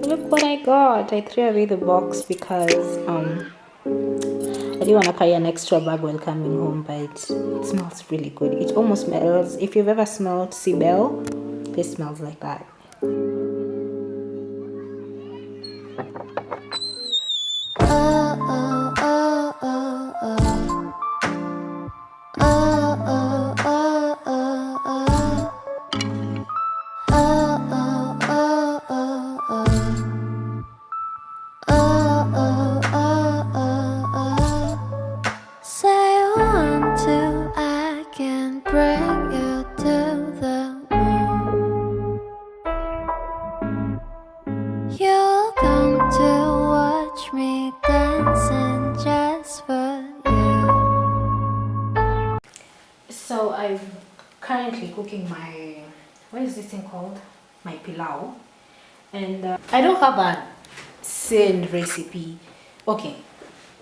Look what I got. I threw away the box because I didn't want to carry an extra bag while coming home, but it smells really good. It almost smells, if you've ever smelled sea bell, this smells like that. So I'm currently cooking my, what is this thing called? My pilau. And I don't have a same recipe. Okay,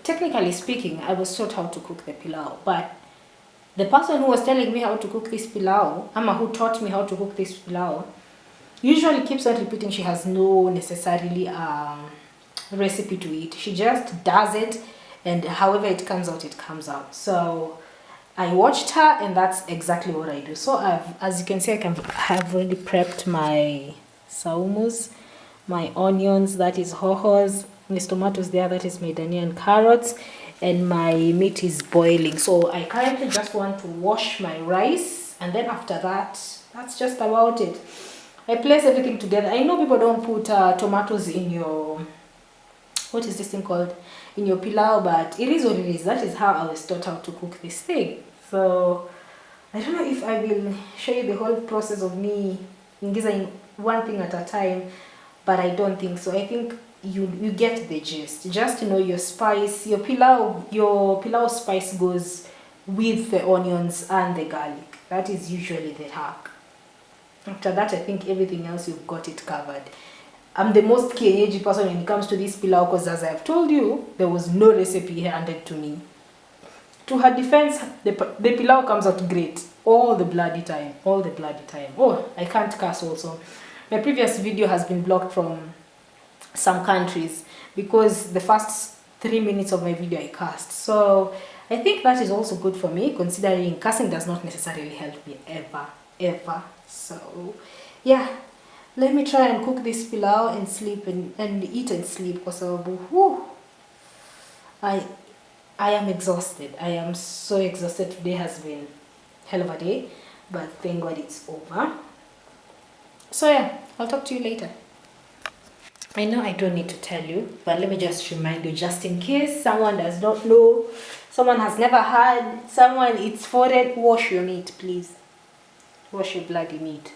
technically speaking, I was taught how to cook the pilau, but the person who was telling me how to cook this pilau, Ama, who taught me how to cook this pilau, usually keeps on repeating she has no necessarily recipe to it. She just does it, and however it comes out, it comes out. So I watched her, and that's exactly what I do. So as you can see, have already prepped my saumus, my onions, that is hohos, there's tomatoes there, that is my dania and carrots, and my meat is boiling. So I currently just want to wash my rice, and then after that, that's just about it. I place everything together. I know people don't put tomatoes in your, what is this thing called, in your pilau, but it is what it is. That is how I was taught how to cook this thing. So I don't know if I will show you the whole process of me ingizing one thing at a time, but I don't think so. I think you get the gist. Just to know your spice, your pilau spice goes with the onions and the garlic. That is usually the hack. After that, I think everything else you've got it covered. I'm the most kienyeji person when it comes to this pilau, because as I've told you, there was no recipe handed to me. To her defense, the pilau comes out great all the bloody time. Oh, I can't curse also. My previous video has been blocked from some countries because the first 3 minutes of my video I cursed. So I think that is also good for me, considering cursing does not necessarily help me ever. So yeah, let me try and cook this pilau and sleep and eat and sleep, because I am exhausted. I am so exhausted. Today has been hell of a day, but thank God it's over. So yeah, I'll talk to you later. I know I don't need to tell you, but let me just remind you, just in case someone does not know, someone has never had, someone it's foreign, wash your meat, please. Wash your bloody meat.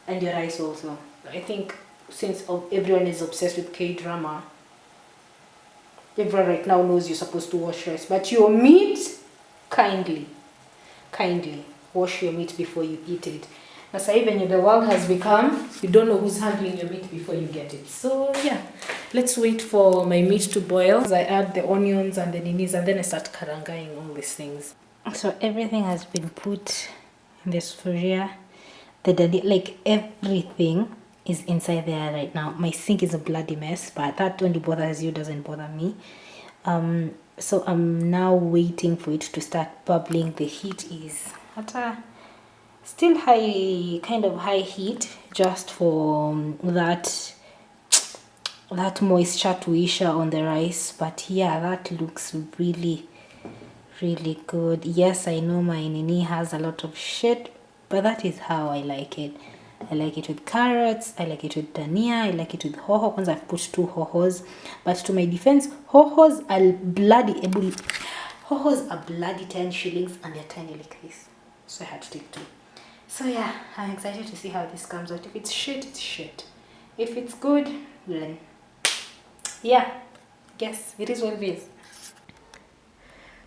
And your rice also. I think since everyone is obsessed with K-drama, everyone right now knows you're supposed to wash rice. But your meat, kindly wash your meat before you eat it. As even the world has become, you don't know who's handling your meat before you get it. So yeah, let's wait for my meat to boil. As I add the onions and the ninis, and then I start karangaing all these things. So everything has been put in this sufuria. Like everything is inside there right now. My sink is a bloody mess, but that only bothers you, doesn't bother me. So I'm now waiting for it to start bubbling. The heat is at a still kind of high heat, just for that moisture to issue on the rice. But yeah, that looks really good. Yes, I know my nini has a lot of shit, but that is how I like it. I like it with carrots, I like it with dania, I like it with hoho. Once I've put 2 hohos, but to my defense, hohos are bloody 10 shillings, and they're tiny like this, so I had to take 2. So yeah, I'm excited to see how this comes out. If it's shit, it's shit. If it's good, then yeah, guess it is what it is.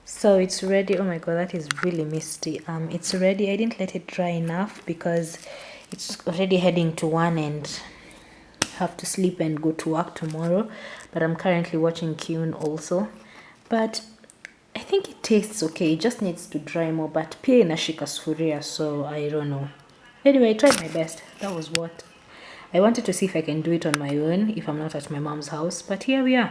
So it's ready. Oh my god, that is really misty. It's ready. I didn't let it dry enough because it's already heading to 1 and have to sleep and go to work tomorrow. But I'm currently watching Kyun also. But I think it tastes okay. It just needs to dry more. But pia inashika sufuria, so I don't know. Anyway, I tried my best. That was what I wanted to see if I can do it on my own if I'm not at my mom's house, but here we are.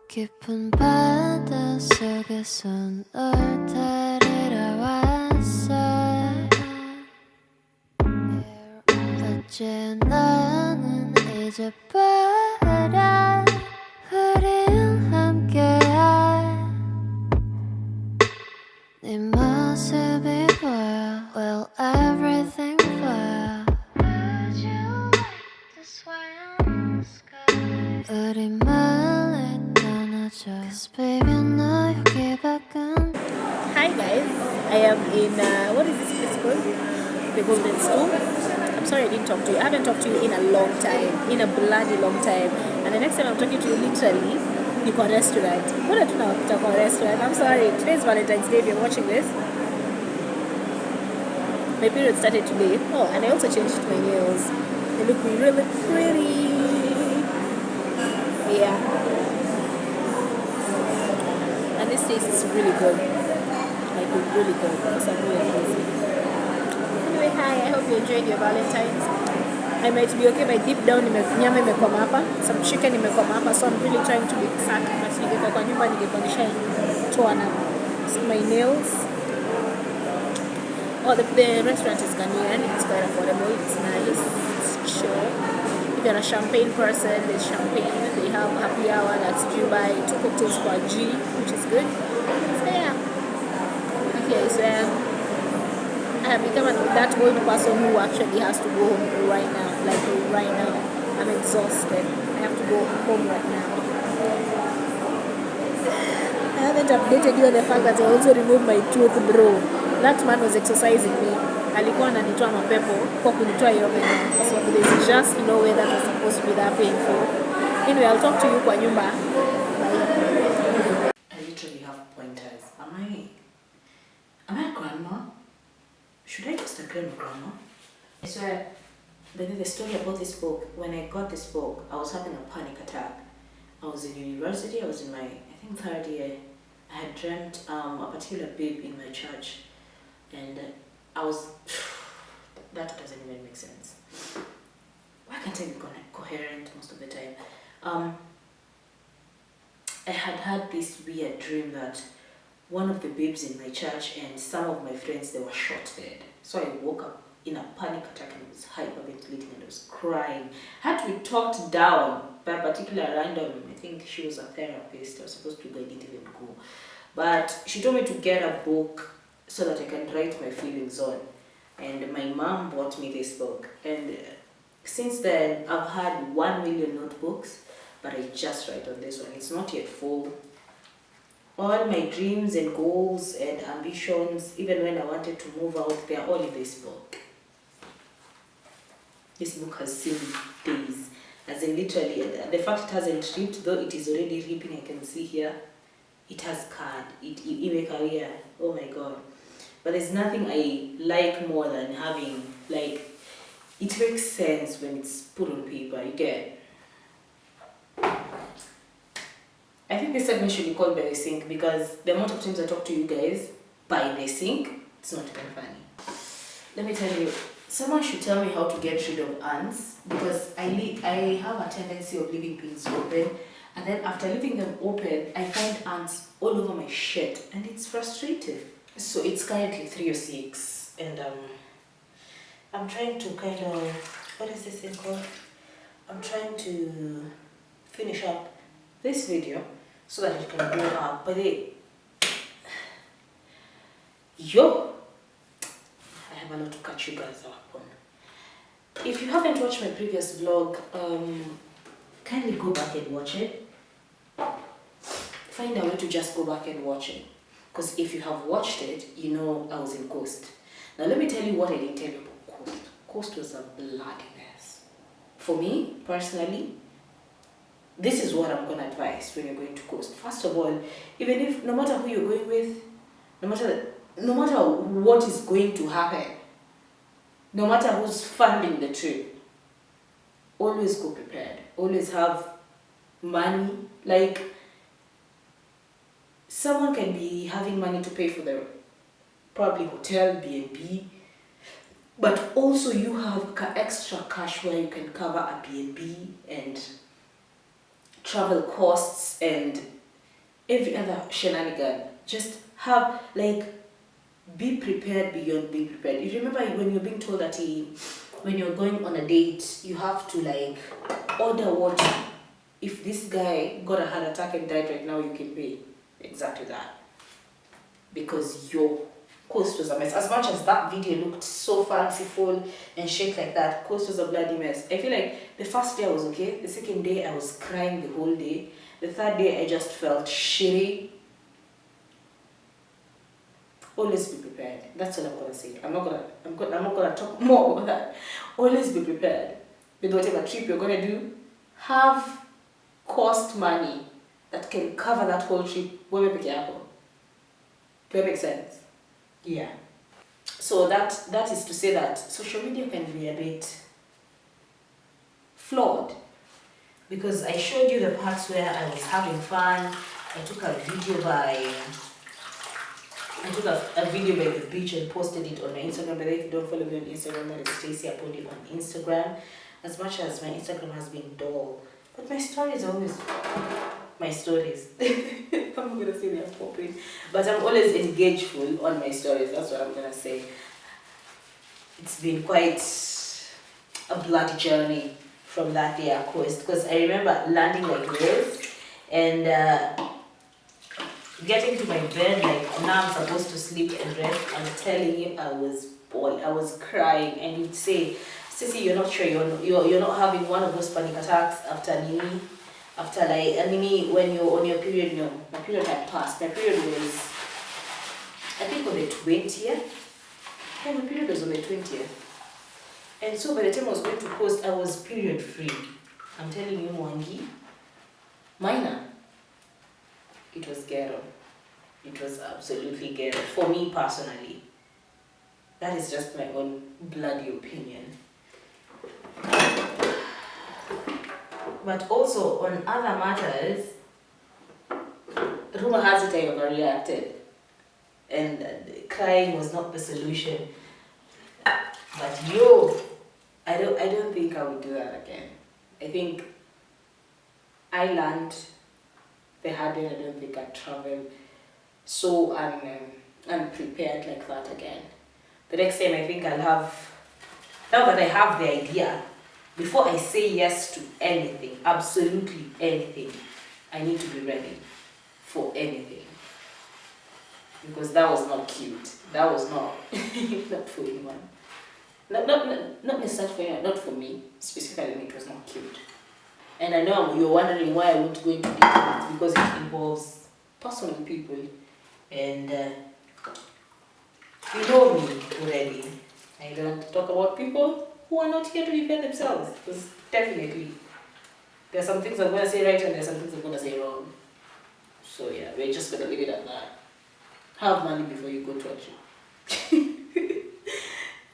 깊은 바다 속에서 널 데리러 왔어. 어째 너는 잊어버려 우린 함께야. 네 모습이 보여. Well, everything 보여. Would you like to swim in the sky? 우리 멀리 떠나줘. Cause baby 너 여기 밖은. Hi guys, I am in what is this place called? The Golden Stool. I'm sorry I didn't talk to you. I haven't talked to you in a long time, in a bloody long time. And the next time I'm talking to you, literally, niko restaurant. Mbona tunapita kwa restaurant? I'm sorry. Today's Valentine's Day if you're watching this. My period started today. Oh, and I also changed my nails. They look really pretty. Yeah. And this tastes really good. Like really good for some reason. Anyway, hi. I hope you enjoyed your Valentine's. I might be okay by deep down nyama imekwama hapa, some chicken imekwama hapa, so I'm really trying to be exact. But ningekuwa kwa nyumba ningekuwa nishatoa na my nails. Oh, the restaurant is Ghanaian. It's quite affordable. It's nice. It's chill. If you're a champagne person, there's champagne. They have happy hour. That's you buy 2 cocktails for a G, which is good. So yeah. Okay, so I have become that old person who actually has to go home right now. Like right now, I'm exhausted. I have to go home right now. I haven't updated you on the fact that I also removed my tooth, bro. That man was exercising me. Alikuwa ananitoa mapepo kwa kunitoa hiyo meno. So there's just no way that was supposed to be that painful. Anyway, I'll talk to you kwa nyumba. Bye. I literally have pointers. Am I a grandma? Should I just agree with grandma? I swear, the story about this book, when I got this book, I was having a panic attack. I was in university, I was in my, I think 3rd year. I had dreamt a particular babe in my church. And I was, that doesn't even make sense. Why can't I be coherent most of the time? I had this weird dream that one of the babes in my church and some of my friends, they were shot dead. So I woke up in a panic attack and was hyperventilating and I was crying. I had to be talked down by a particular random, I think she was a therapist. I was supposed to go, I didn't even go. But she told me to get a book so that I can write my feelings on. And my mom bought me this book. And since then, I've had 1 million notebooks, but I just write on this one. It's not yet full. All my dreams and goals and ambitions, even when I wanted to move out, they are all in this book. This book has seen days. As in literally, the fact it hasn't ripped, though it is already ripping, I can see here. It has card, it career. Oh my god. But there's nothing I like more than having, like, it makes sense when it's put on paper, you get. I think this segment should be called By the Sink because the amount of times I talk to you guys by the sink, it's not even funny. Let me tell you, someone should tell me how to get rid of ants because I have a tendency of leaving things open, and then after leaving them open, I find ants all over my shit and it's frustrating. So it's currently 3:06 and I'm trying to kind of, what is this thing called? I'm trying to finish up this video so that it can go up. But yo, I have a lot to catch you guys up on. If you haven't watched my previous vlog, kindly go back and watch it. Find a way to just go back and watch it. Because if you have watched it, you know I was in Coast. Now let me tell you what I didn't tell you about Coast. Coast was a bloody mess. For me, personally, this is what I'm going to advise when you're going to Coast. First of all, even if, no matter who you're going with, no matter what is going to happen, no matter who's funding the trip, always go prepared. Always have money. Like, someone can be having money to pay for their probably hotel, B&B, But also you have extra cash where you can cover a B&B and travel costs and every other shenanigan. Just have like, be prepared beyond being prepared. You remember when you're being told that when you're going on a date, you have to like order what, if this guy got a heart attack and died right now, you can pay. Exactly that. Because your coast was a mess. As much as that video looked so fanciful and shit like that, coast was a bloody mess. I feel like the first day I was okay, the second day I was crying the whole day, the third day I just felt shitty. Always be prepared. That's what I'm gonna say. I'm not gonna talk more about that. Always be prepared with whatever trip you're gonna do. Have cost money that can cover that whole trip. Wewe peke yako. Does that make sense? Yeah. So that is to say that social media can be a bit flawed, because I showed you the parts where I was having fun. I took a video by the beach and posted it on my Instagram. But if you don't follow me on Instagram, that is Stacey Apondi on Instagram. As much as my Instagram has been dull, but my stories are always my stories. I'm not gonna say they're popping, but I'm always engageful on my stories. That's what I'm gonna say. It's been quite a bloody journey from that day at Coast, because I remember landing like this and getting to my bed, like now I'm supposed to sleep and rest. I'm telling you, I was crying, and you'd say, Sissy, you're not sure you're not having one of those panic attacks after Nini, after like Nini, when you're on your period. No, my period had passed. My period was, I think, on the 20th. Yeah, my period was on the 20th. And so by the time I was going to Coast, I was period free. I'm telling you, Mwangi, minor. It was ghetto. It was absolutely ghetto. For me personally. That is just my own bloody opinion. But also on other matters, rumor has it I overreacted. And crying was not the solution. But I don't think I would do that again. I think I learned the hard way. I don't think I'd travel so unprepared like that again. The next time I think I'll have, now that I have the idea, before I say yes to anything, absolutely anything, I need to be ready for anything. Because that was not cute. That was not not for anyone. Not necessarily for anyone, not for me. Specifically, it was not cute. And I know you're wondering why I won't go into details, because it involves personal people. And you know me already. I don't talk about people who are not here to defend themselves. Because definitely, there are some things I'm going to say right and there are some things I'm going to say wrong. So yeah, we're just going to leave it at that. Have money before you go to a trip.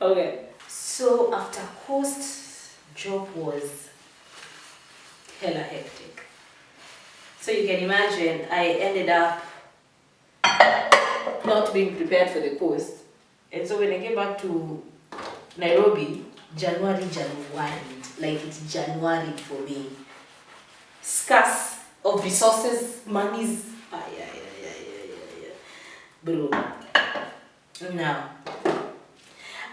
Okay. So after Coast, job was hella hectic. So you can imagine I ended up not being prepared for the Coast. And so when I came back to Nairobi, January, like it's January for me. Scarce of resources, monies. Yeah. Bro. Now,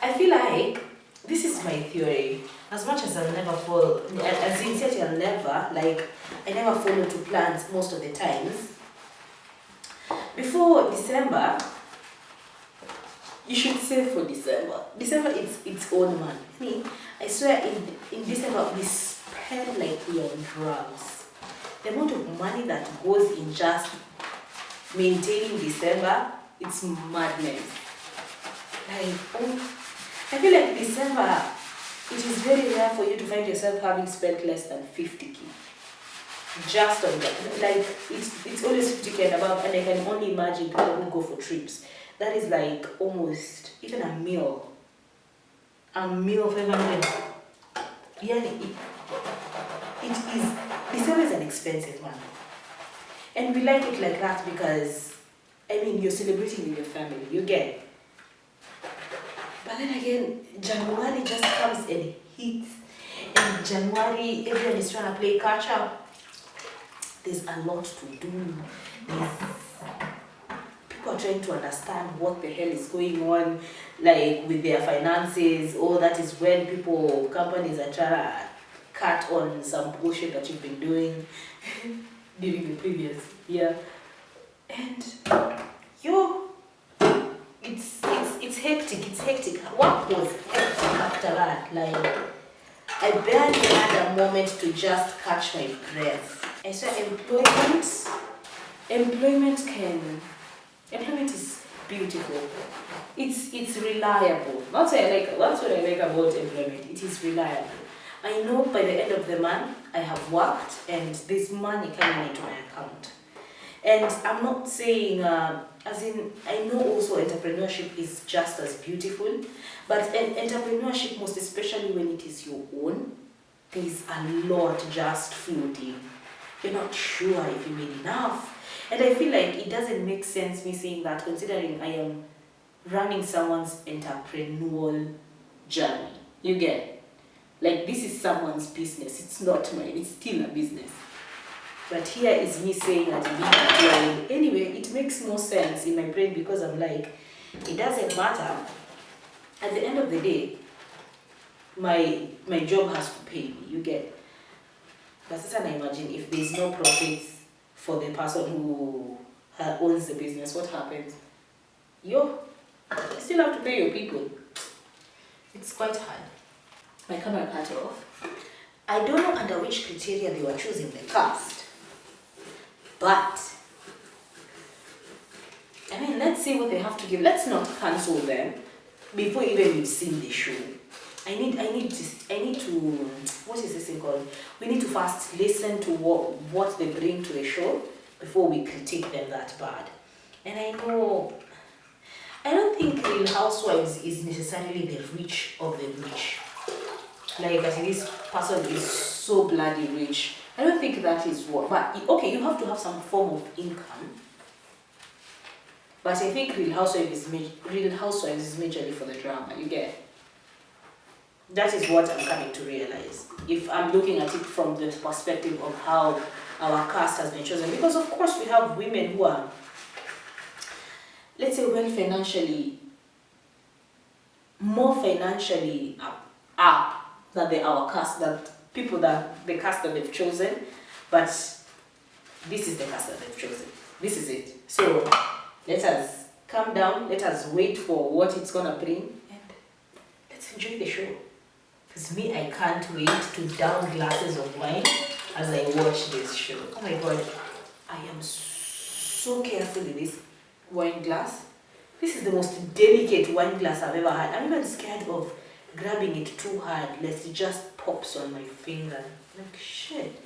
I feel like this is my theory. As much as I'll never follow, as in said, I'll never, like, I never follow to plans most of the times. Before December, you should save for December. December is its own month. Me, I swear in December we spend like we are on drugs. The amount of money that goes in just maintaining December, it's madness. Like, I feel like December, it is very rare for you to find yourself having spent less than 50k. Just on that. Like, it's always 50k and above, and I can only imagine people who go for trips. That is like almost, even a meal. A meal for everyone. Yeah, it is, December is an expensive month. And we like it like that because, I mean, you're celebrating with your family, you get. But But then again, January just comes and hits. In January, everyone is trying to play catch up. There's a lot to do. People are trying to understand what the hell is going on, like with their finances. Or that is when companies are trying to cut on some bullshit that you've been doing during the previous year. And it's hectic. What was hectic after that? Like, I barely had a moment to just catch my breath. I saw employment is beautiful. It's reliable. That's what I like about employment. It is reliable. I know by the end of the month I have worked and there's money coming into my account. And I'm not saying, as in, I know also entrepreneurship is just as beautiful, but entrepreneurship, most especially when it is your own, there's a lot just floating. You're not sure if you made enough. And I feel like it doesn't make sense me saying that, considering I am running someone's entrepreneurial journey. You get? Like, this is someone's business. It's not mine. It's still a business. But here is me saying that anyway, it makes more sense in my brain because I'm like, it doesn't matter. At the end of the day, my job has to pay me. You get? But then I imagine if there's no profits for the person who owns the business, what happens? You still have to pay your people. It's quite hard. My camera cut off. I don't know under which criteria they were choosing the cast. But, I mean, let's see what they have to give. Let's not cancel them before even we've seen the show. I need to, what is this thing called? We need to first listen to what they bring to the show before we critique them that bad. And I don't think Real Housewives is necessarily the rich of the rich. Like, as this person is so bloody rich. I don't think that is what, but okay, you have to have some form of income. But I think Real Housewives is majorly for the drama, you get? That is what I'm coming to realize. If I'm looking at it from the perspective of how our cast has been chosen. Because of course we have women who are, let's say, more financially up than our cast, the cast that they've chosen, but this is the cast that they've chosen. This is it. So let us calm down, let us wait for what it's gonna bring, and let's enjoy the show. Because me, I can't wait to down glasses of wine as I watch this show. Oh my god, I am so careful with this wine glass. This is the most delicate wine glass I've ever had. I'm even scared of grabbing it too hard lest it just pops on my finger. Like, shit,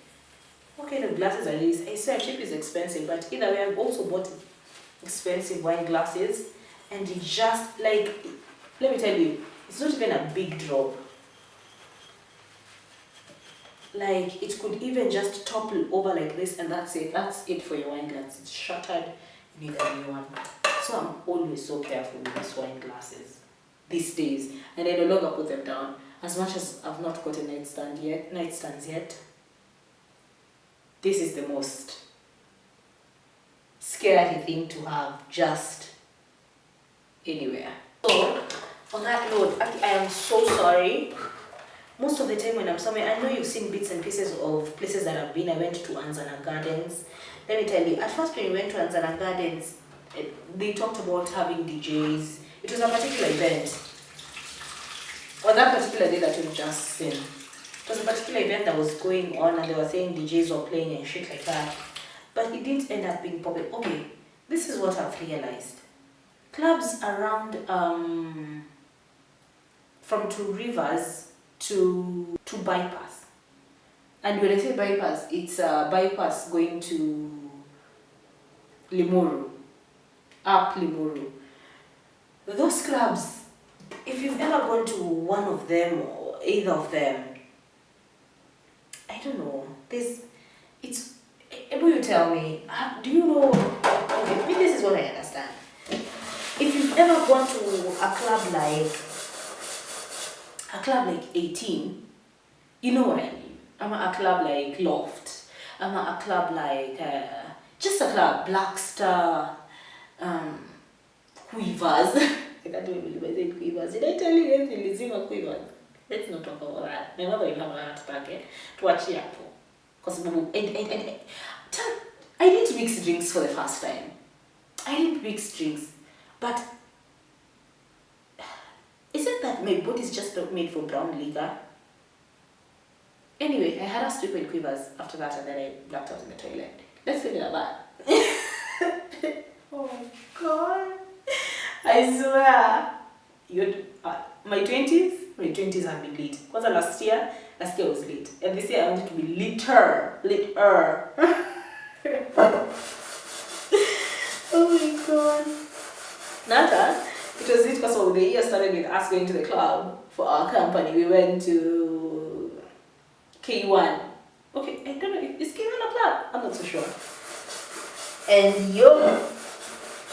what kind of glasses are these? I swear cheap is expensive, but either way, I've also bought expensive wine glasses, and it just, like, let me tell you, it's not even a big drop. Like, it could even just topple over like this, and that's it for your wine glass. It's shattered, you need a new one. So I'm always so careful with these wine glasses these days, and I no longer put them down. As much as I've not got a nightstands yet, this is the most scary thing to have just anywhere. So on that note, I am so sorry. Most of the time when I'm somewhere, I know you've seen bits and pieces of places that I've been. I went to Anzana Gardens. Let me tell you, at first when we went to Anzana Gardens, they talked about having DJs. It was a particular event. On that particular day that we've just seen, it was a particular event that was going on, and they were saying DJs were playing and shit like that. But it didn't end up being public. Okay, this is what I've realized. Clubs around from Two Rivers to Bypass. And when I say bypass, it's a bypass going to Limuru, up Limuru. Those clubs, if you've ever gone to one of them or either of them, I don't know, it's able you tell me, do you know, okay, this is what I understand. If you've ever gone to a club like a club like 18, you know what I mean. I'm at a club like Loft. I'm at a club like, just a club, Black Star, Quivers. I can't even believe I said Quivers. Did I tell you anything? Lizima Quivers. Let's not talk about that. My mother will have a heart attack to watch it. Because I didn't mix drinks for the first time. I didn't mix drinks. But is it that my body is just not made for brown liquor? Anyway, I had a stupid Quivers after that and then I blacked out in the toilet. Let's leave it at that. Oh my god. I swear. My 20s have been lit. Was it last year? Last year was lit. And this year I wanted to be litter. Oh my god. Nata, it was lit because the year started with us going to the club for our company. We went to K1. Okay, I don't know if is K1 a club? I'm not so sure. And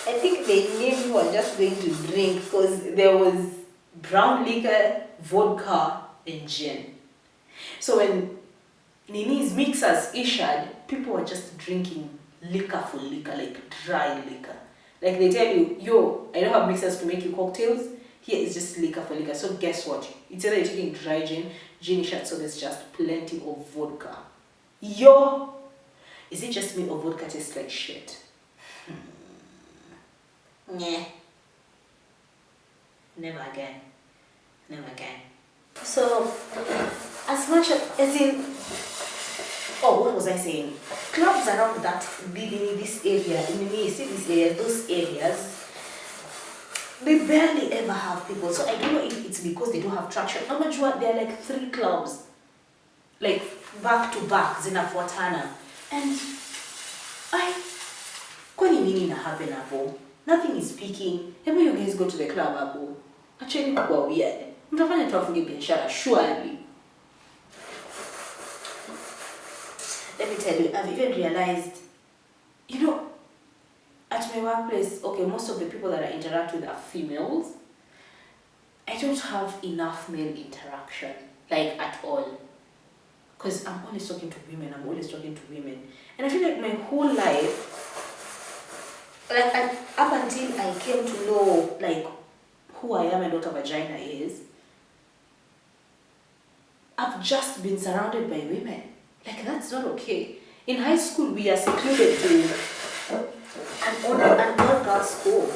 I think they knew we were just going to drink because there was brown liquor, vodka, and gin. So when Nini's mixers issued, people were just drinking liquor for liquor, like dry liquor. Like they tell you, yo, I don't have mixers to make you cocktails. Here is just liquor for liquor. So guess what? It's either you're taking dry gin issued, so there's just plenty of vodka. Yo, is it just me or vodka tastes like shit? Yeah. Never again. So, as much as in, oh, what was I saying? Clubs around that, this area, you see these areas, those areas, they barely ever have people. So I don't know if it's because they don't have traction. I'm not sure. There are like 3 clubs, like back to back, zinafuatana, and kwani nini na happen hapo? Nothing is speaking. Maybe you guys go to the club hapo. Actually, kwa weird. Mtafanya tu afunge biashara surely. Let me tell you, I've even realized, at my workplace, okay, most of the people that I interact with are females. I don't have enough male interaction, like at all. Because I'm always talking to women, And I feel like my whole life, like up until I came to know like who I am and what a vagina is, I've just been surrounded by women. Like that's not okay. In high school we are secluded to an all-girls school.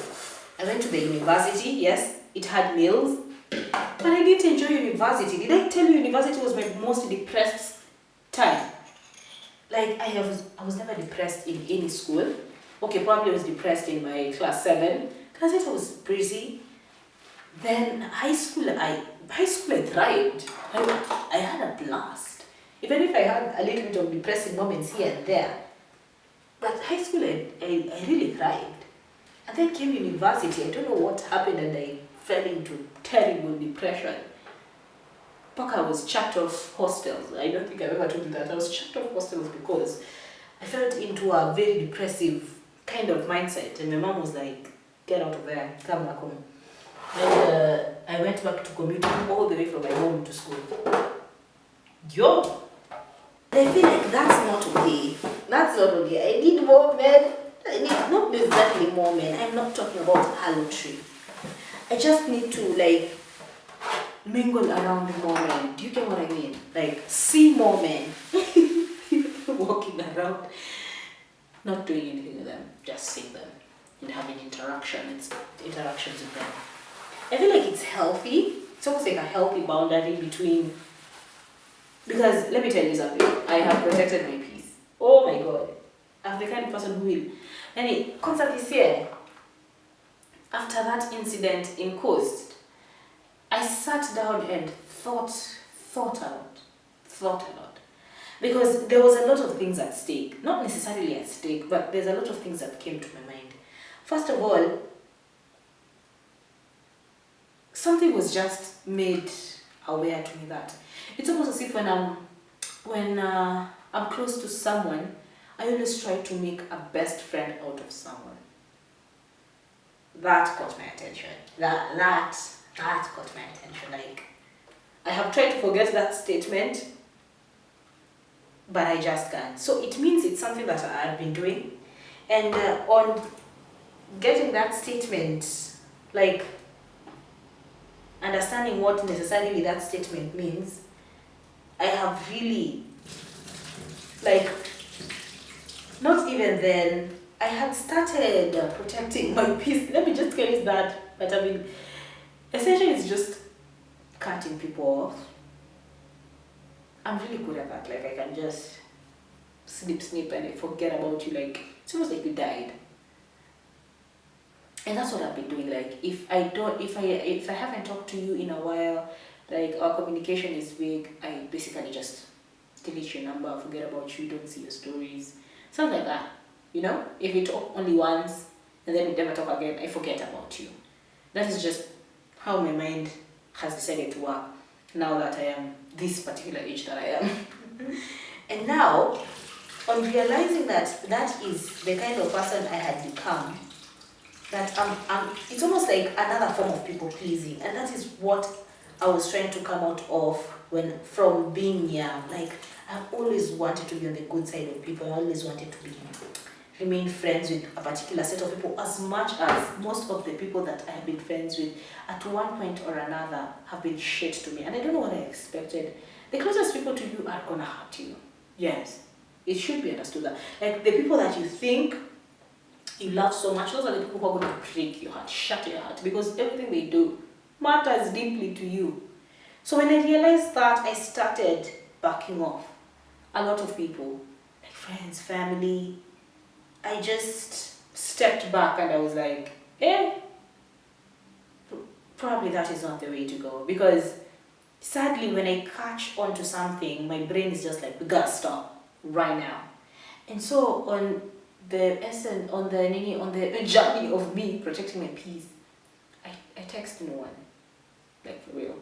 I went to the university, yes, it had males, but I didn't enjoy university. Did I tell you university was my most depressed time? Like I was never depressed in any school. Okay, probably I was depressed in my class 7. Class 8 I was busy. Then high school I thrived. I had a blast. Even if I had a little bit of depressing moments here and there. But high school I really thrived. And then came university. I don't know what happened and I fell into terrible depression. I was chucked off hostels. I don't think I've ever told you that. I was chucked off hostels because I fell into a very depressive kind of mindset. And my mom was like, get out of there, come back home. And I went back to commute all the way from my home to school. Yo! I feel like that's not okay. That's not okay. I need more men. I need not exactly more men. I'm not talking about halotry. I just need to like mingle around more men. Do you get what I mean? Like see more men walking around, not doing anything with them, just seeing them and having interactions with them. I feel like it's healthy. It's almost like a healthy boundary between. Because let me tell you something, I have protected my peace. Oh my god. I'm the kind of person who will. And constantly say, after that incident in Coast, I sat down and thought a lot. Because there was a lot of things at stake. Not necessarily at stake, but there's a lot of things that came to my mind. First of all, something was just made aware to me that it's almost as if when I'm close to someone, I always try to make a best friend out of someone. That caught my attention. That caught my attention. Like, I have tried to forget that statement, but I just can't. So it means it's something that I've been doing. And on getting that statement, like understanding what necessarily that statement means, I have really, like, not even then, I had started protecting my peace. Let me just get that. But I mean, essentially, it's just cutting people off. I'm really good at that. Like, I can just snip and forget about you. Like, it's almost like you died. And that's what I've been doing. Like, if I haven't talked to you in a while, like our communication is weak, I basically just delete your number, forget about you, don't see your stories, something like that. You know, if we talk only once and then we never talk again, I forget about you. That is just how my mind has decided to work now that I am this particular age that I am. And now, on realizing that that is the kind of person I had become, that it's almost like another form of people pleasing, and that is what I was trying to come out of from being young. Like, I've always wanted to be on the good side of people. I always wanted to remain friends with a particular set of people, as much as most of the people that I have been friends with at one point or another have been shit to me, and I don't know what I expected. The closest people to you are gonna hurt you. Yes, it should be understood that. Like, the people that you think you love so much, those are the people who are going to break your heart, shut your heart, because everything they do matters deeply to you. So when I realized that, I started backing off a lot of people, like friends, family. I just stepped back and I was like, probably that is not the way to go, because sadly when I catch onto something, my brain is just like, we gotta stop right now. And so on the journey of me protecting my peace, I text no one, like for real.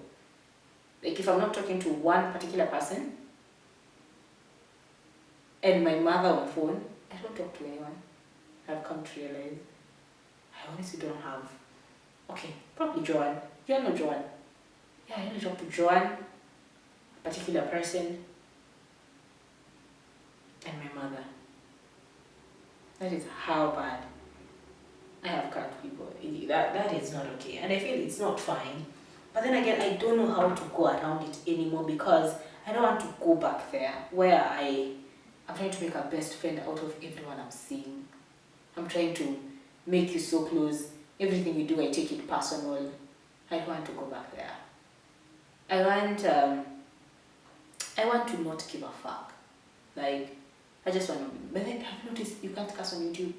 Like, if I'm not talking to one particular person and my mother on phone, I don't talk to anyone. I've come to realize I honestly don't have. Okay, probably Joanne. You all know Joanne. Yeah, I only talk to Joanne, a particular person, and my mother. That is how bad I have cut people. That is not okay, and I feel it's not fine. But then again, I don't know how to go around it anymore, because I don't want to go back there where I'm trying to make a best friend out of everyone I'm seeing. I'm trying to make you so close. Everything you do, I take it personal. I don't want to go back there. I want to not give a fuck. Like, I just want to. But then, have you noticed you can't cuss on YouTube?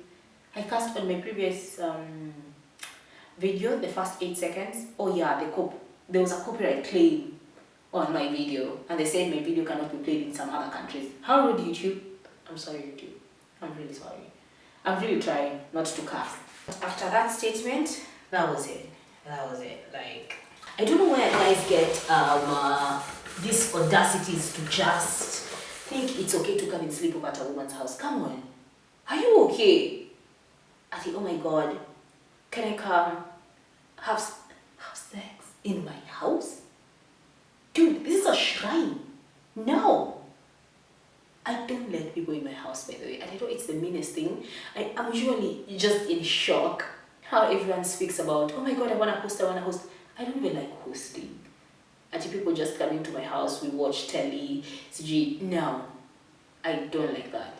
I cussed on my previous video, the first 8 seconds. Oh yeah, there was a copyright claim on my video, and they said my video cannot be played in some other countries. How rude, YouTube. I'm sorry, YouTube. I'm really sorry. I'm really trying not to curse. After that statement, that was it. Like, I don't know where guys get these audacities to just think it's okay to come and sleep over at a woman's house. Come on. Are you okay? I think, oh my God, can I come have sex in my house? Dude, this is a shrine. No. I don't let people in my house, by the way. And I know it's the meanest thing. I'm usually just in shock how everyone speaks about, oh my God, I want to host. I don't even like hosting. Until people just come into my house, we watch telly, CG. No, I don't like that.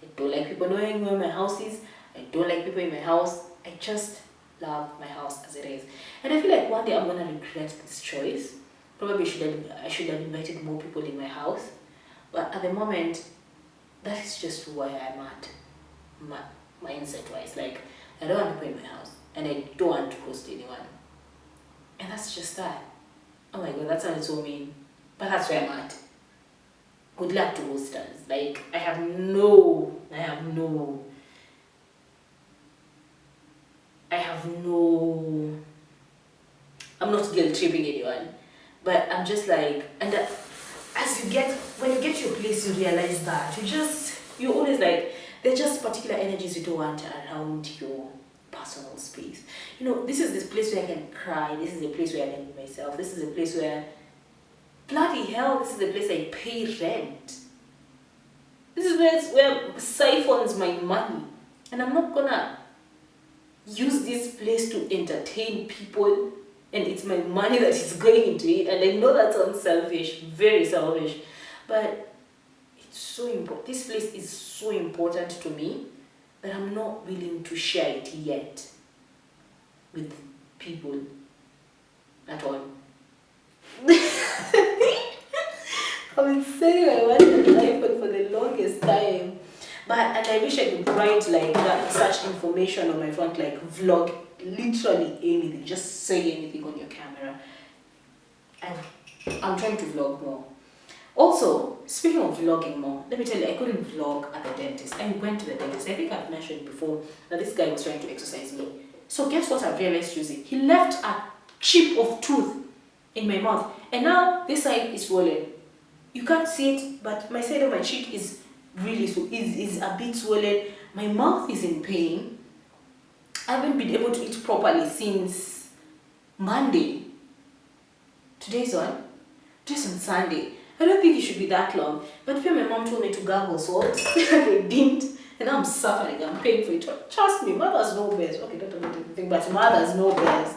I don't like people knowing where my house is. I don't like people in my house. I just love my house as it is. And I feel like one day I'm going to regret this choice. Probably I should have invited more people in my house. But at the moment, that is just where I'm at, my mindset-wise. Like, I don't want people in my house, and I don't want to host anyone. And that's just that. Oh my God, that sounds so mean. But that's where I'm at. Good luck to hosters. Like, I'm not guilt-tripping anyone. But I'm just like, and when you get to your place, you realize that you always like, there's just particular energies you don't want around your personal space. You know, this is this place where I can cry. This is a place where I can be myself. This is a place where Bloody hell, this is the place I pay rent. This is where siphons my money. And I'm not gonna use this place to entertain people, and it's my money that is going into it. And I know that sounds selfish, very selfish, but it's so important. This place is so important to me that I'm not willing to share it yet with people at all. I've been saying I wanted an iPhone for the longest time, and I wish I could write like that, such information on my front, like vlog, literally anything, just say anything on your camera. And I'm trying to vlog more. Also, speaking of vlogging more, let me tell you, I couldn't vlog at the dentist. I went to the dentist. I think I've mentioned before that this guy was trying to exercise me. So guess what I realized using? He left a chip of tooth in my mouth, and now this side is swollen. You can't see it, but my side of my cheek is really is a bit swollen. My mouth is in pain. I haven't been able to eat properly since Monday. Today's on Sunday. I don't think it should be that long. But when my mom told me to gargle salt, I didn't. And I'm suffering. I'm paying for it. Trust me, mothers know best. Okay, don't admit anything, but mothers know best.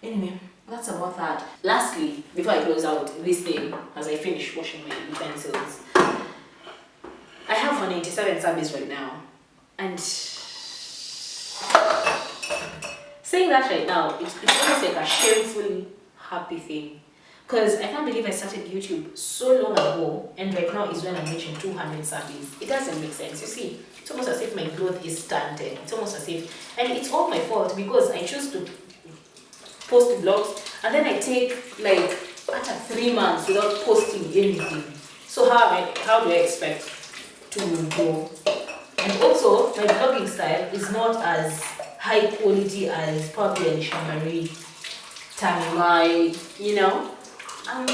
Anyway, that's about that. Lastly, before I close out this thing, as I finish washing my utensils, I have 187 subbies right now. And saying that right now, it's almost like a shameful, happy thing. Because I can't believe I started YouTube so long ago, and right now is when I'm reaching 200 subbies. It doesn't make sense. You see, it's almost as if my growth is stunted. It's almost as if, and it's all my fault because I choose to post vlogs, and then I take like after 3 months without posting anything. So how do I expect to grow? And also, my vlogging style is not as high quality as Papi and Shambari, Tamimai, you know. And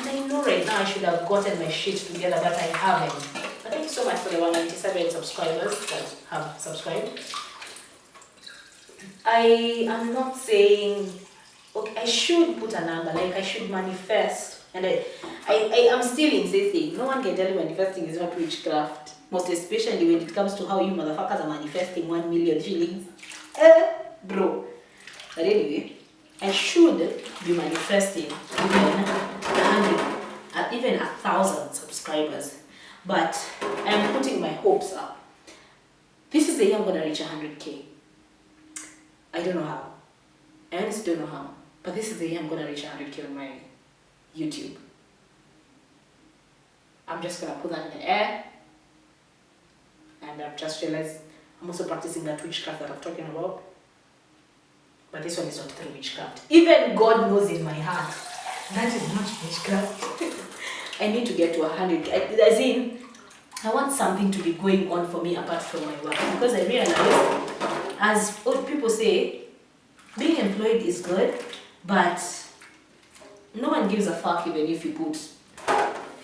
I know right now I should have gotten my shit together, but I haven't. But thank you so much for the 197 subscribers that have subscribed. I am not saying, okay, I should put a number, like I should manifest. And I am still insisting, no one can tell you manifesting is not witchcraft. Most especially when it comes to how you motherfuckers are manifesting 1 million shillings. Bro. But anyway, I should be manifesting even 1,000 subscribers, but I'm putting my hopes up. This is the year I'm gonna reach 100k. I don't know how. I honestly don't know how, but this is the year I'm gonna reach 100k on my YouTube. I'm just gonna put that in the air, and I've just realized I'm also practicing that witchcraft that I'm talking about. But this one is not through witchcraft. Even God knows in my heart that is not witchcraft. I need to get to 100. As in, I want something to be going on for me apart from my work. Because I realize, as old people say, being employed is good, but no one gives a fuck even if you put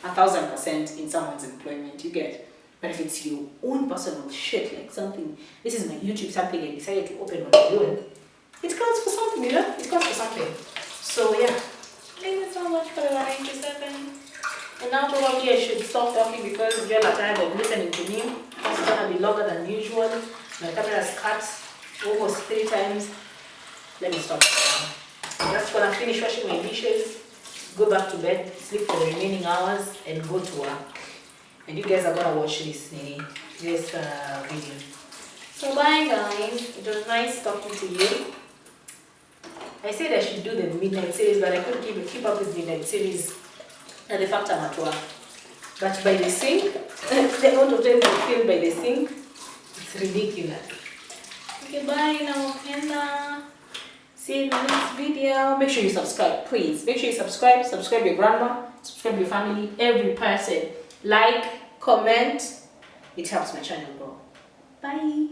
1,000% in someone's employment. You get. But if it's your own personal shit, like something, this is my YouTube, something I decided to open on my own. It counts for something, you know? It counts for something. So yeah. Thank you so much for the 197. And now probably I should stop talking because you're tired of listening to me. It's gonna be longer than usual. My camera's cut almost 3 times. Let me stop. I'm just gonna finish washing my dishes, go back to bed, sleep for the remaining hours, and go to work. And you guys are gonna watch this video. So bye guys. It was nice talking to you. I said I should do the midnight series, but I couldn't keep up with midnight series and the fact I'm at work. But by the sink, the amount of time I film by the sink, it's ridiculous. Okay, bye now, Kenda. See you in the next video. Make sure you subscribe, please. Make sure you subscribe. Subscribe your grandma, subscribe your family, every person. Like, comment. It helps my channel grow. Bye.